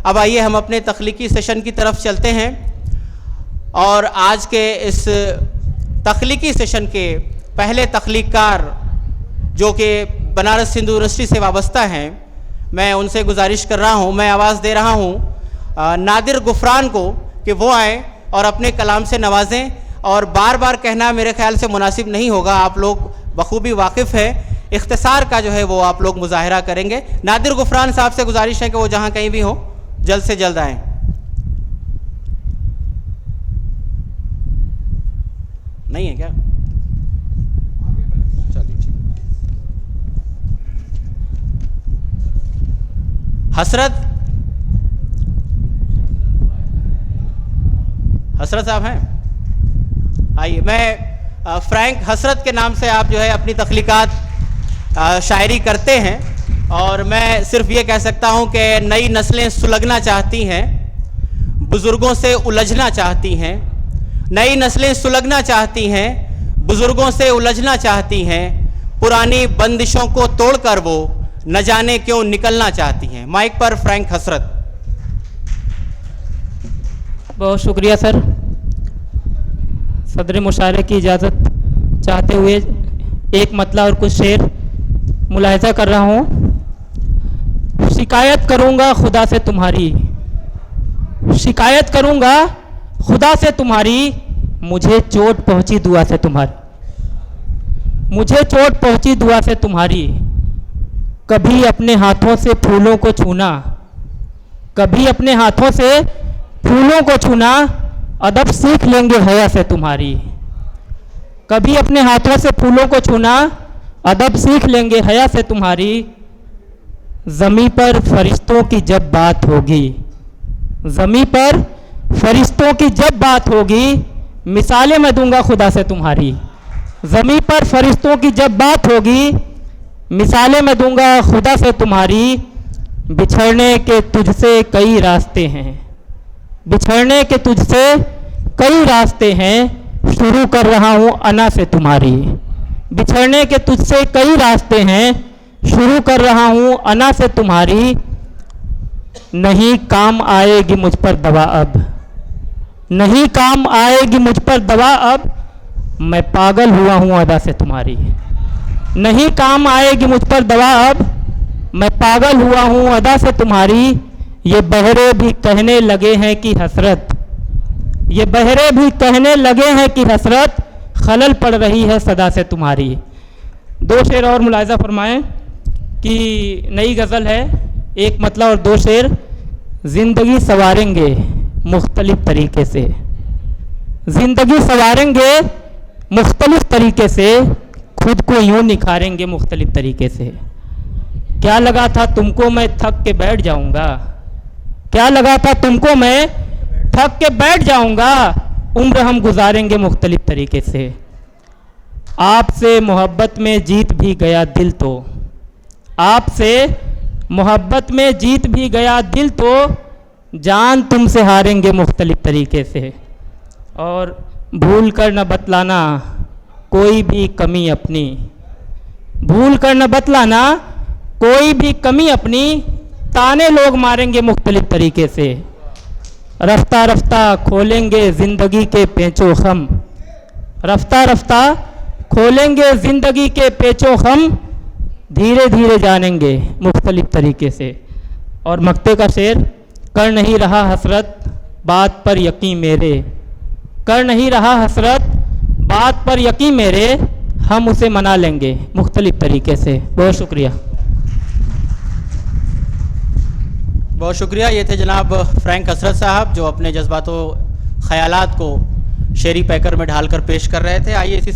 अब आइए हम अपने तख्लीकी सेशन की तरफ चलते हैं और आज के इस तख्लीकी सेशन के पहले तख्लीकार जो कि बनारस हिंदू यूनिवर्सिटी से वाबस्ता हैं, मैं उनसे गुजारिश कर रहा हूं, मैं आवाज़ दे रहा हूं नादिर गुफरान को कि वो आए और अपने कलाम से नवाजें। और बार बार कहना मेरे ख्याल से मुनासिब नहीं होगा, आप लोग बखूबी वाकिफ़ हैं, इख्तिसार का जो है वो आप लोग मुजाहरा करेंगे। नादिर गुफरान साहब से गुजारिश है कि वो जहाँ कहीं भी हो जल्द से जल्द आएँ। नहीं है क्या? चलिए ठीक। हसरत साहब हैं? आइए, मैं फ्रैंक हसरत के नाम से आप जो है अपनी तख्लीकात शायरी करते हैं और मैं सिर्फ ये कह सकता हूँ कि नई नस्लें सुलगना चाहती हैं, बुज़ुर्गों से उलझना चाहती हैं। नई नस्लें सुलगना चाहती हैं, बुज़ुर्गों से उलझना चाहती हैं, पुरानी बंदिशों को तोड़कर वो न जाने क्यों निकलना चाहती हैं। माइक पर फ्रैंक हसरत। बहुत शुक्रिया सर। सदर मुशायरे की इजाज़त चाहते हुए एक मतला और कुछ शेर मुलाहिज़ा कर रहा हूँ। शिकायत करूँगा खुदा से तुम्हारी, शिकायत करूँगा खुदा से तुम्हारी, मुझे चोट पहुँची दुआ से तुम्हारी, मुझे चोट पहुँची दुआ से तुम्हारी। कभी अपने हाथों से फूलों को छूना, कभी अपने हाथों से फूलों को छूना, अदब सीख लेंगे हया से तुम्हारी। कभी अपने हाथों से फूलों को छूना, अदब सीख लेंगे हया से तुम्हारी। ज़मीं पर फरिश्तों की जब बात होगी, ज़मीं पर फरिश्तों की जब बात होगी, मिसालें मैं दूंगा खुदा से तुम्हारी। ज़मीं पर फरिश्तों की जब बात होगी, मिसालें मैं दूंगा खुदा से तुम्हारी। बिछड़ने के तुझसे कई रास्ते हैं, बिछड़ने के तुझसे कई रास्ते हैं, शुरू कर रहा हूँ अना से तुम्हारी। बिछड़ने के तुझसे कई रास्ते हैं, शुरू कर रहा हूँ अना से तुम्हारी। नहीं काम आएगी मुझ पर दवा अब, नहीं काम आएगी मुझ पर दवा अब, मैं पागल हुआ हूँ अदा से तुम्हारी। नहीं काम आएगी मुझ पर दवा अब, मैं पागल हुआ हूँ अदा से तुम्हारी। ये बहरे भी कहने लगे हैं कि हसरत, ये बहरे भी कहने लगे हैं कि हसरत, खलल पड़ रही है सदा से तुम्हारी। दो शेर और मुलाहिज़ा फरमाएं कि नई गज़ल है, एक मतला और दो शेर। ज़िंदगी संवारेंगे मुख्तलिफ तरीके से, ज़िंदगी संवारेंगे मुख्तलिफ तरीके से, खुद को यूँ निखारेंगे मुख्तलिफ तरीके से। क्या लगा था तुमको मैं थक के बैठ जाऊंगा, क्या लगा था तुमको मैं थक के बैठ जाऊंगा, उम्र हम गुजारेंगे मुख्तलिफ तरीके से। आपसे मोहब्बत में जीत भी गया दिल तो, आपसे मोहब्बत में जीत भी गया दिल तो, जान तुमसे हारेंगे मुख्तलिफ तरीके से। और भूल कर न बतलाना कोई भी कमी अपनी, भूल कर न बतलाना कोई भी कमी अपनी, ताने लोग मारेंगे मुख्तलिफ तरीके से। रफ्ता रफ्ता खोलेंगे ज़िंदगी के पेचो खम, रफ्ता रफ्ता खोलेंगे ज़िंदगी के पेचो खम, धीरे धीरे जानेंगे मुख्तलिफ तरीके से। और मक्ते का शेर। कर नहीं रहा हसरत बात पर यकीन मेरे, कर नहीं रहा हसरत बात पर यकीन मेरे, हम उसे मना लेंगे मुख्तलिफ तरीके से। बहुत शुक्रिया। बहुत शुक्रिया। ये थे जनाब फ्रैंक हसरत साहब जो अपने जज्बातों ख़यालात को शेरी पैकर में ढालकर पेश कर रहे थे। आइए इसी